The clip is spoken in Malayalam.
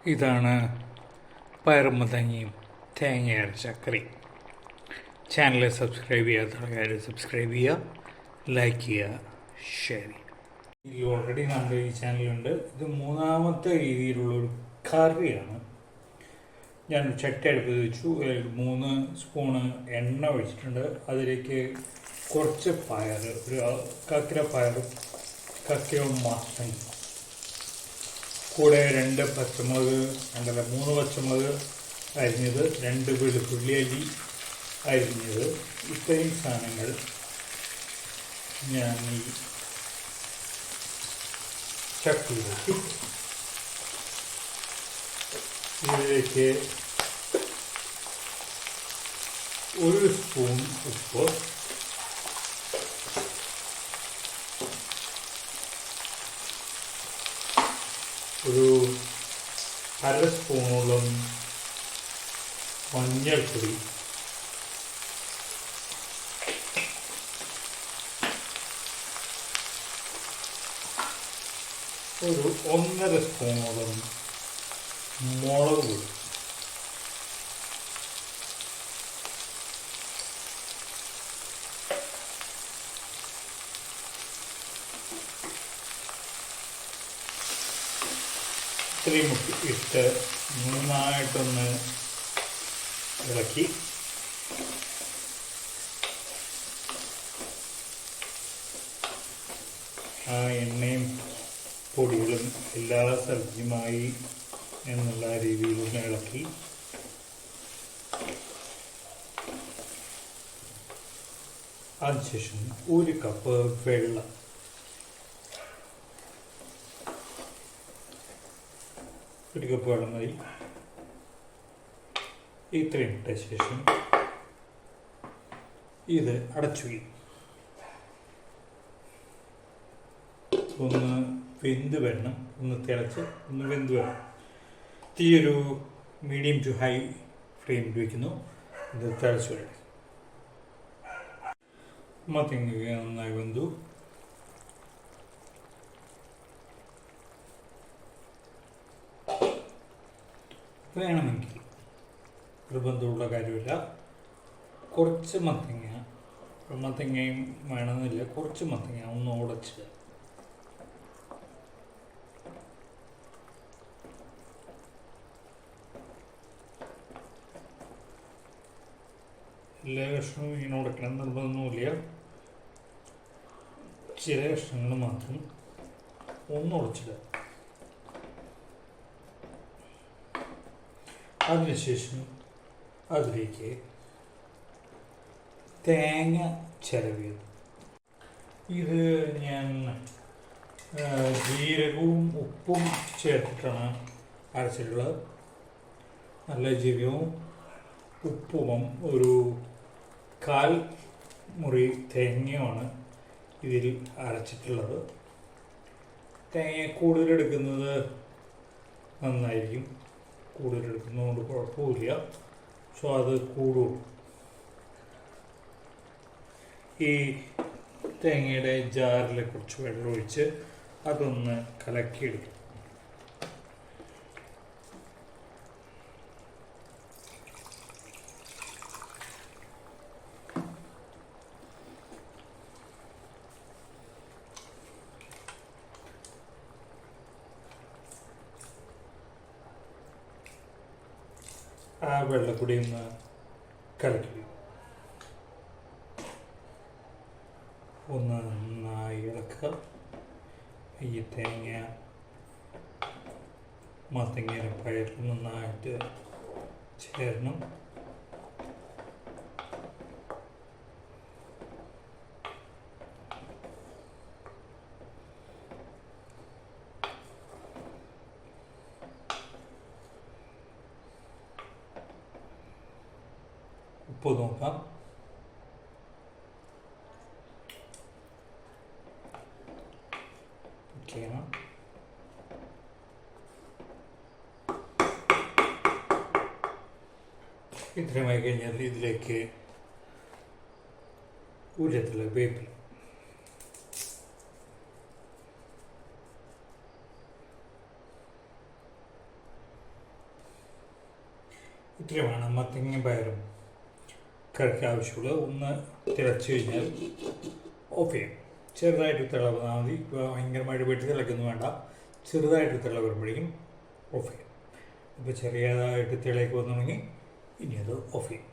ഇതാണ് പയറും മത്തങ്ങയും തേങ്ങ അരച്ച കറി. ചാനൽ സബ്സ്ക്രൈബ് ചെയ്യാത്തവർ സബ്സ്ക്രൈബ് ചെയ്യുക, ലൈക്ക് ചെയ്യുക, ഷെയർ ചെയ്യുക. ഇത് ഓൾറെഡി നമ്മുടെ ഈ ചാനലുണ്ട്. ഇത് മൂന്നാമത്തെ രീതിയിലുള്ളൊരു കറിയാണ്. ഞാൻ ചട്ടി അടുപ്പത്ത് വെച്ചു. 3 സ്പൂണ് എണ്ണ ഒഴിച്ചിട്ടുണ്ട്. അതിലേക്ക് കുറച്ച് പയർ, ഒരു കക്കിര പയറും കക്കിരവും മത്തങ്ങ, കൂടെ 2 പച്ചമുളക്, 3 പച്ചമുളക് അരിഞ്ഞത്, 2 വെളുത്തുള്ളി അരി അരിഞ്ഞത്, ഇത്രയും സാധനങ്ങൾ ഞാൻ ഈ ചട്ടിയിലേക്ക് ഇതിലേക്ക് 1 സ്പൂൺ ഉപ്പ്, ഒരു 1/2 സ്പൂണോളം മഞ്ഞൾപ്പൊടി, ഒരു 1.5 സ്പൂണോളം മുളക് പൊടി, ഇത്രയും ഇട്ട് നന്നായിട്ടൊന്ന് ഇളക്കി ആ എണ്ണയും പൊടികളും എല്ലാ സ്ഥലത്തുമായി എന്നുള്ള രീതിയിലൊന്ന് ഇളക്കി അതിനുശേഷം 1 കപ്പ് വെള്ളം, ഒരു കപ്പ് വെള്ളം മതി. ഇത്രയും ഇട്ട ശേഷം ഇത് അടച്ചു വയ്ക്കും. ഒന്ന് വെന്ത് വരണം, ഒന്ന് തിളച്ച് ഒന്ന് വെന്ത് വരണം. തീ ഒരു മീഡിയം ടു ഹൈ ഫ്ലെയിമിൽ വയ്ക്കുന്നു. ഇത് തിളച്ച് വരണം. മത്തങ്ങ നന്നായി വെന്തു. വേണമെങ്കിൽ നിർബന്ധമുള്ള കാര്യമില്ല, കുറച്ച് മത്തങ്ങയും വേണമെന്നില്ല, കുറച്ച് മത്തങ്ങ ഒന്ന് ഉടച്ച് എല്ലാ കഷ്ണവും ഇങ്ങനെ ഉടക്കണം നിർബന്ധമൊന്നുമില്ല. ചില കഷ്ണങ്ങൾ മാത്രം ഒന്ന് ഉടച്ചിടുക. അതിനുശേഷം അതിലേക്ക് തേങ്ങ ചിരവിയത്, ഇത് ഞാൻ ജീരകവും ഉപ്പും ചേർത്തിട്ടാണ് അരച്ചിട്ടുള്ളത്. നല്ല ജീരകവും ഉപ്പും ഒരു 1/4 മുറി തേങ്ങയുമാണ് ഇതിൽ അരച്ചിട്ടുള്ളത്. തേങ്ങ കൂടുതലെടുക്കുന്നത് നന്നായിരിക്കും, കൂടുതലെടുക്കുന്നതുകൊണ്ട് കുഴപ്പമില്ല. സോ അത് കൂടും. ഈ തേങ്ങയുടെ ജാറിൽ കുറച്ച് വെള്ളം ഒഴിച്ച് അതൊന്ന് കലക്കിയെടുക്കും. ആ വെള്ളപ്പൊടി ഒന്ന് കലക്കി ഒന്ന് നന്നായി ഇളക്കുക. ഈ തേങ്ങ മത്തങ്ങയുടെ പയറിൽ നന്നായിട്ട് ചേരണം. ഉപ്പ് നോക്കാം. ചെയ്യണം. ഇത്രയുമായി കഴിഞ്ഞാൽ ഇതിലേക്ക് ഊരത്തിലെ വേപ്പില, ഇത്രയുമാണ് മത്തങ്ങയും പയറും കറിക്ക് ആവശ്യമുള്ളത്. ഒന്ന് തിളച്ച് കഴിഞ്ഞാൽ ഓഫ് ചെയ്യാം. ചെറുതായിട്ട് തിള വന്നാൽ മതി. ഭയങ്കരമായിട്ട് വെട്ടി തിളയ്ക്കൊന്നും വേണ്ട. ചെറുതായിട്ട് തിള വരുമ്പോഴേക്കും ഓഫ് ചെയ്യാം. ഇപ്പോൾ ചെറിയതായിട്ട് തിളയ്ക്ക് വന്നു തുടങ്ങി, ഇനി അത് ഓഫ് ചെയ്യും.